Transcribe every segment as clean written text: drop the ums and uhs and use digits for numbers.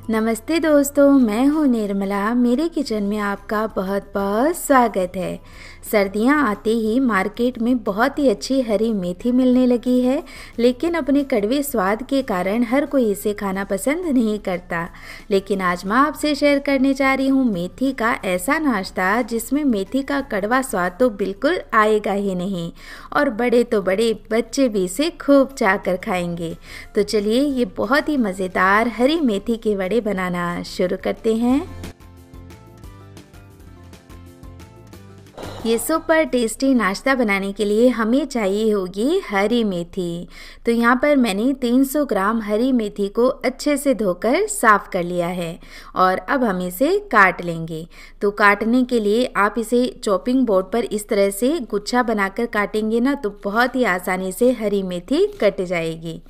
नमस्ते दोस्तों, मैं हूँ निर्मला। मेरे किचन में आपका बहुत बहुत स्वागत है। सर्दियाँ आते ही मार्केट में बहुत ही अच्छी हरी मेथी मिलने लगी है, लेकिन अपने कड़वे स्वाद के कारण हर कोई इसे खाना पसंद नहीं करता। लेकिन आज मैं आपसे शेयर करने जा रही हूँ मेथी का ऐसा नाश्ता जिसमें मेथी का कड़वा स्वाद तो बिल्कुल आएगा ही नहीं, और बड़े तो बड़े, बच्चे भी इसे खूब चाह कर खाएंगे। तो चलिए ये बहुत ही मज़ेदार हरी मेथी के वड़े बनाना शुरू करते हैं। ये सुपर टेस्टी नाश्ता बनाने के लिए हमें चाहिए होगी हरी मेथी। तो यहाँ पर मैंने 300 ग्राम हरी मेथी को अच्छे से धोकर साफ़ कर लिया है और अब हम इसे काट लेंगे। तो काटने के लिए आप इसे चॉपिंग बोर्ड पर इस तरह से गुच्छा बनाकर काटेंगे ना, तो बहुत ही आसानी से हरी मेथी कट जाएगी।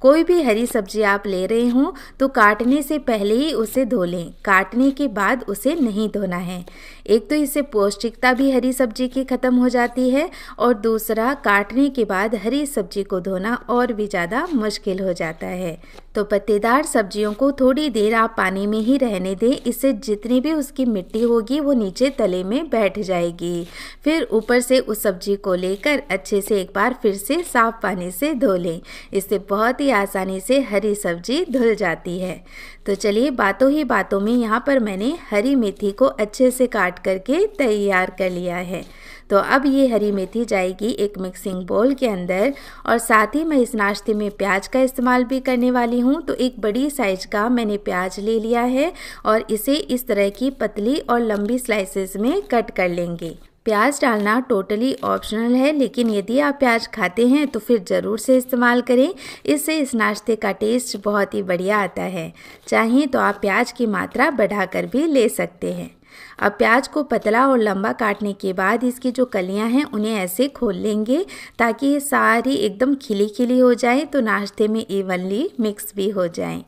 कोई भी हरी सब्जी आप ले रहे हों तो काटने से पहले ही उसे धो लें, काटने के बाद उसे नहीं धोना है। एक तो इससे पौष्टिकता भी हरी सब्जी की ख़त्म हो जाती है, और दूसरा काटने के बाद हरी सब्जी को धोना और भी ज़्यादा मुश्किल हो जाता है। तो पत्तेदार सब्जियों को थोड़ी देर आप पानी में ही रहने दें, इससे जितनी भी उसकी मिट्टी होगी वो नीचे तले में बैठ जाएगी। फिर ऊपर से उस सब्जी को लेकर अच्छे से एक बार फिर से साफ पानी से धो लें, इससे बहुत ही आसानी से हरी सब्जी धुल जाती है। तो चलिए बातों ही बातों में यहाँ पर मैंने हरी मेथी को अच्छे से काट करके तैयार कर लिया है। तो अब ये हरी मेथी जाएगी एक मिक्सिंग बोल के अंदर, और साथ ही मैं इस नाश्ते में प्याज का इस्तेमाल भी करने वाली हूँ। तो एक बड़ी साइज का मैंने प्याज ले लिया है और इसे इस तरह की पतली और लंबी स्लाइसेस में कट कर लेंगे। प्याज डालना टोटली ऑप्शनल है, लेकिन यदि आप प्याज खाते हैं तो फिर ज़रूर से इस्तेमाल करें, इससे इस नाश्ते का टेस्ट बहुत ही बढ़िया आता है। चाहें तो आप प्याज की मात्रा बढ़ाकर भी ले सकते हैं। अब प्याज को पतला और लंबा काटने के बाद इसकी जो कलियां हैं उन्हें ऐसे खोल लेंगे ताकि ये सारी एकदम खिली खिली हो जाए, तो नाश्ते में इवनली मिक्स भी हो जाएं।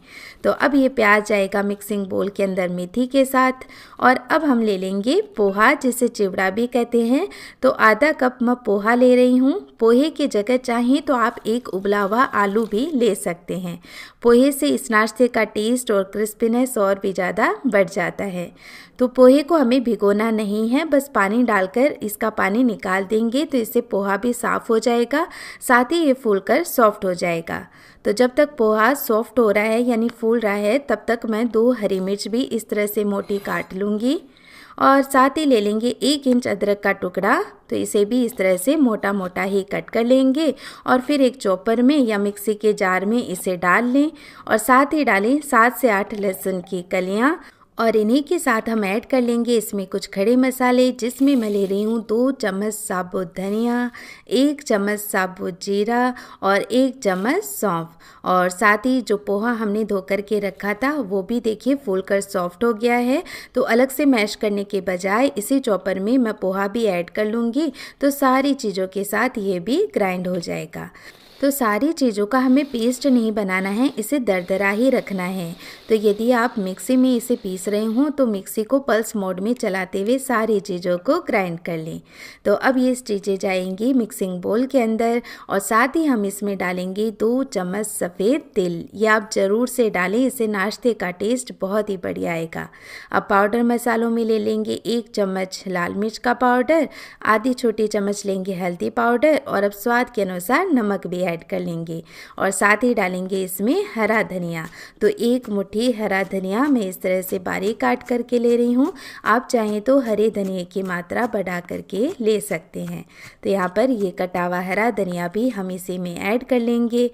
तो अब ये प्याज जाएगा मिक्सिंग बोल के अंदर मेथी के साथ। और अब हम ले लेंगे पोहा, जिसे चिवड़ा भी कहते हैं। तो आधा कप मैं पोहा ले रही हूँ। पोहे की जगह चाहें तो आप एक उबला हुआ आलू भी ले सकते हैं। पोहे से इस नाश्ते का टेस्ट और क्रिस्पीनेस और भी ज़्यादा बढ़ जाता है। तो पोहे को हमें भिगोना नहीं है, बस पानी डालकर इसका पानी निकाल देंगे, तो इससे पोहा भी साफ़ हो जाएगा, साथ ही ये फूलकर सॉफ्ट हो जाएगा। तो जब तक पोहा सॉफ्ट हो रहा है यानी फूल रहा है, तब तक मैं 2 हरी मिर्च भी इस तरह से मोटी काट लूँगी, और साथ ही ले लेंगे 1 इंच अदरक का टुकड़ा। तो इसे भी इस तरह से मोटा मोटा ही कट कर लेंगे, और फिर एक चॉपर में या मिक्सी के जार में इसे डाल लें, और साथ ही डालें 7 से 8 लहसुन की कलियाँ। और इन्हीं के साथ हम ऐड कर लेंगे इसमें कुछ खड़े मसाले, जिसमें मैं ले रही हूँ 2 चम्मच साबुत धनिया, 1 चम्मच साबुत जीरा और 1 चम्मच सौंफ। और साथ ही जो पोहा हमने धो कर के रखा था वो भी देखिए फूलकर सॉफ्ट हो गया है। तो अलग से मैश करने के बजाय इसी चॉपर में मैं पोहा भी ऐड कर लूँगी, तो सारी चीज़ों के साथ ये भी ग्राइंड हो जाएगा। तो सारी चीज़ों का हमें पेस्ट नहीं बनाना है, इसे दरदरा ही रखना है। तो यदि आप मिक्सी में इसे पीस रहे हों तो मिक्सी को पल्स मोड में चलाते हुए सारी चीज़ों को ग्राइंड कर लें। तो अब ये चीज़ें जाएंगी मिक्सिंग बोल के अंदर, और साथ ही हम इसमें डालेंगे 2 चम्मच सफ़ेद तिल। ये आप ज़रूर से डालें, इससे नाश्ते का टेस्ट बहुत ही बढ़िया आएगा। अब पाउडर मसालों में ले लेंगे 1 चम्मच लाल मिर्च का पाउडर, आधी छोटी चम्मच लेंगे हल्दी पाउडर, और अब स्वाद के अनुसार नमक भी ऐड कर लेंगे, और साथ ही डालेंगे इसमें हरा धनिया। तो 1 मुट्ठी हरा धनिया मैं इस तरह से बारीक काट करके ले रही हूँ। आप चाहें तो हरे धनिया की मात्रा बढ़ा करके ले सकते हैं। तो यहाँ पर ये कटा हुआ हरा धनिया भी हम इसी में ऐड कर लेंगे।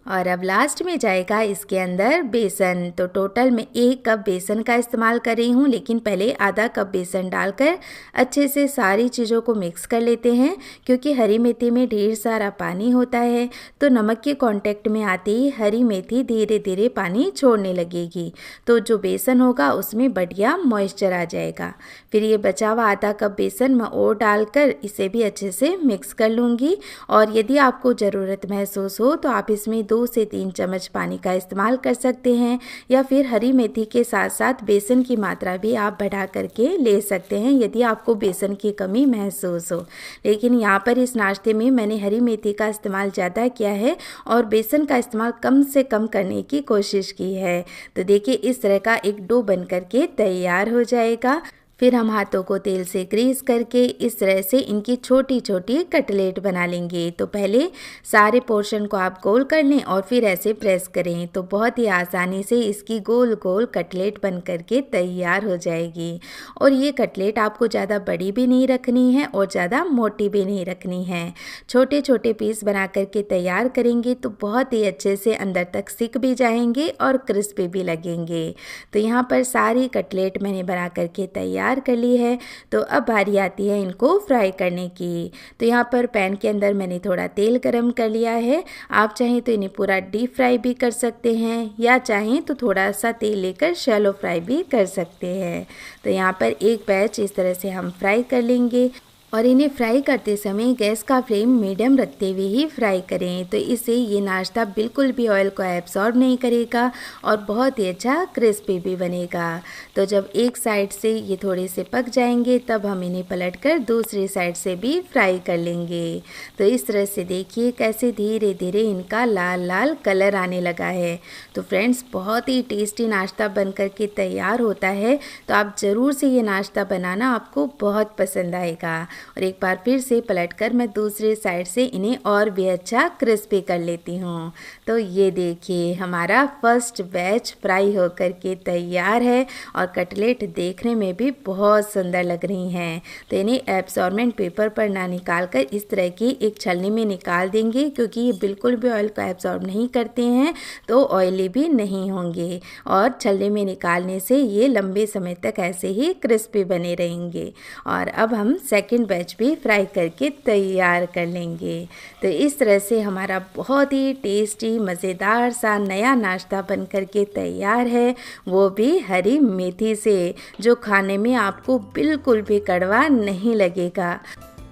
और अब लास्ट में जाएगा इसके अंदर बेसन। तो टोटल मैं 1 कप बेसन का इस्तेमाल कर रही हूँ, लेकिन पहले आधा कप बेसन डालकर अच्छे से सारी चीज़ों को मिक्स कर लेते हैं, क्योंकि हरी मेथी में ढेर सारा पानी होता है। तो नमक के कांटेक्ट में आते ही हरी मेथी धीरे धीरे पानी छोड़ने लगेगी, तो जो बेसन होगा उसमें बढ़िया मॉइस्चर आ जाएगा। फिर ये बचा हुआ आधा कप बेसन मैं और डालकर इसे भी अच्छे से मिक्स कर लूँगी। और यदि आपको ज़रूरत महसूस हो तो आप इसमें 2 से 3 चम्मच पानी का इस्तेमाल कर सकते हैं, या फिर हरी मेथी के साथ साथ बेसन की मात्रा भी आप बढ़ा करके ले सकते हैं यदि आपको बेसन की कमी महसूस हो। लेकिन यहाँ पर इस नाश्ते में मैंने हरी मेथी का इस्तेमाल ज़्यादा किया है और बेसन का इस्तेमाल कम से कम करने की कोशिश की है। तो देखिए इस तरह का एक डो बन करके तैयार हो जाएगा। फिर हम हाथों को तेल से ग्रीस करके इस तरह से इनकी छोटी छोटी कटलेट बना लेंगे। तो पहले सारे पोर्शन को आप गोल कर लें और फिर ऐसे प्रेस करें, तो बहुत ही आसानी से इसकी गोल गोल कटलेट बन करके तैयार हो जाएगी। और ये कटलेट आपको ज़्यादा बड़ी भी नहीं रखनी है और ज़्यादा मोटी भी नहीं रखनी है। छोटे छोटे पीस बना करके तैयार करेंगे तो बहुत ही अच्छे से अंदर तक सिक भी जाएंगे और क्रिस्पी भी लगेंगे। तो यहाँ पर सारी कटलेट मैंने बना करके तैयार कर ली है। तो अब बारी आती है इनको फ्राई करने की। तो यहाँ पर पैन के अंदर मैंने थोड़ा तेल गरम कर लिया है। आप चाहें तो इन्हें पूरा डीप फ्राई भी कर सकते हैं या चाहें तो थोड़ा सा तेल लेकर शैलो फ्राई भी कर सकते हैं। तो यहाँ पर एक बैच इस तरह से हम फ्राई कर लेंगे और इन्हें फ्राई करते समय गैस का फ्लेम मीडियम रखते हुए ही फ्राई करें। तो इससे ये नाश्ता बिल्कुल भी ऑयल को एब्सॉर्ब नहीं करेगा और बहुत ही अच्छा क्रिस्पी भी बनेगा। तो जब एक साइड से ये थोड़े से पक जाएंगे तब हम इन्हें पलटकर दूसरी साइड से भी फ्राई कर लेंगे। तो इस तरह से देखिए कैसे धीरे धीरे इनका लाल लाल कलर आने लगा है। तो फ्रेंड्स बहुत ही टेस्टी नाश्ता बन कर के तैयार होता है। तो आप ज़रूर से ये नाश्ता बनाना, आपको बहुत पसंद आएगा। और एक बार फिर से पलटकर मैं दूसरी साइड से इन्हें और भी अच्छा क्रिस्पी कर लेती हूँ। तो ये देखिए हमारा फर्स्ट बैच फ्राई होकर के तैयार है और कटलेट देखने में भी बहुत सुंदर लग रही हैं। तो इन्हें एब्सॉर्बेंट पेपर पर ना निकाल कर इस तरह की एक छलनी में निकाल देंगे, क्योंकि ये बिल्कुल भी ऑयल को एब्सॉर्ब नहीं करते हैं तो ऑयली भी नहीं होंगे और छलनी में निकालने से ये लंबे समय तक ऐसे ही क्रिस्पी बने रहेंगे। और अब हम सेकंड बैच भी फ्राई करके तैयार कर लेंगे। तो इस तरह से हमारा बहुत ही टेस्टी मज़ेदार सा नया नाश्ता बन करके तैयार है, वो भी हरी मेथी से, जो खाने में आपको बिल्कुल भी कड़वा नहीं लगेगा।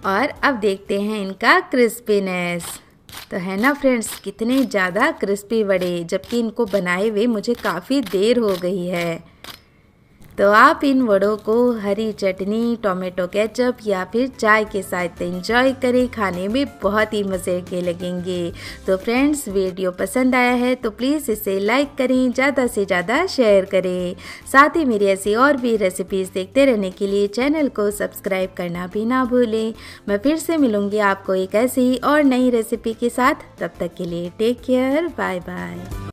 और अब देखते हैं इनका क्रिस्पीनेस। तो है ना फ्रेंड्स कितने ज़्यादा क्रिस्पी बड़े, जबकि इनको बनाए हुए मुझे काफ़ी देर हो गई है। तो आप इन वड़ों को हरी चटनी, टोमेटो केचप या फिर चाय के साथ एंजॉय करें, खाने में बहुत ही मज़े के लगेंगे। तो फ्रेंड्स वीडियो पसंद आया है तो प्लीज़ इसे लाइक करें, ज़्यादा से ज़्यादा शेयर करें। साथ ही मेरी ऐसी और भी रेसिपीज़ देखते रहने के लिए चैनल को सब्सक्राइब करना भी ना भूलें। मैं फिर से मिलूँगी आपको एक ऐसी ही और नई रेसिपी के साथ। तब तक के लिए टेक केयर, बाय बाय।